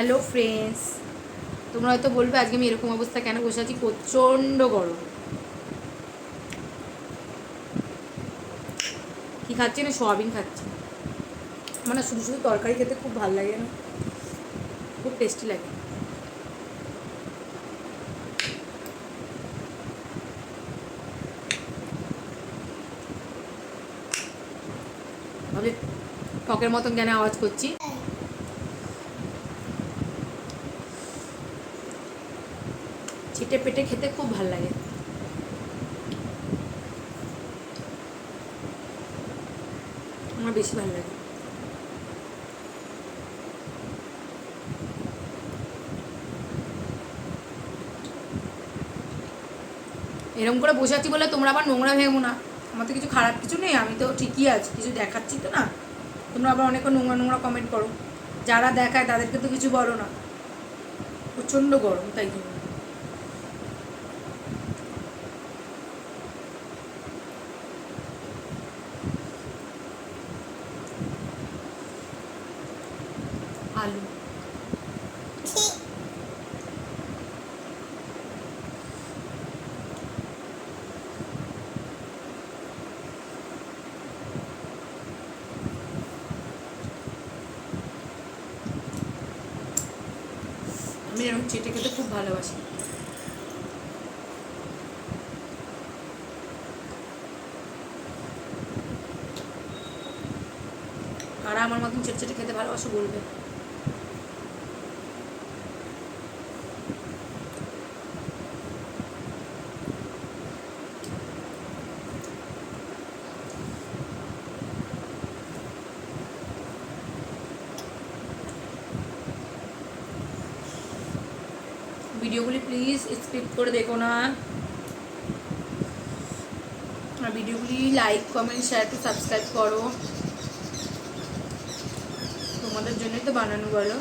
Hello friends, তোমরা হয়তো বলবে আজকে আমি এরকম অবস্থা কেন বসে আছি। প্রচণ্ড গরম। কী খাচ্ছি না, সোয়াবিন খাচ্ছি। মানে শুধু শুধু তরকারি খেতে খুব ভালো লাগে না, খুব টেস্টি লাগে। ভাবছি টকের মতন কেন আওয়াজ করছি। ছিটে পেটে খেতে খুব ভালো লাগে। আমার বেশি ভালো লাগে। এরকম করে বসে আছি বলে তোমরা আবার নোংরা ভেবো না। আমার তো কিছু খারাপ কিছু নেই, আমি তো ঠিকই আছি, কিছু দেখাচ্ছি তো না। তোমরা আবার অনেকে নোংরা নোংরা কমেন্ট করো। যারা দেখায় তাদেরকে তো কিছু বলো না। প্রচণ্ড গরম, তাই জন্য। আলু আমি এরকম চেটে খেতে খুব ভালোবাসি। কারা আমার মতন চেটে চেটে খেতে ভালোবাসো বলবে। ভিডিওগুলি প্লিজ স্কিপ করে দেখো না। আর ভিডিওগুলি like comment share to subscribe করো। তোমাদের জন্যই তো বানানো, বলো।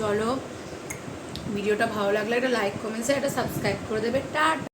চলো, ভিডিওটা ভালো লাগলে একটা লাইক কমেন্ট শেয়ার একটা সাবস্ক্রাইব করে দেবে। টাটা।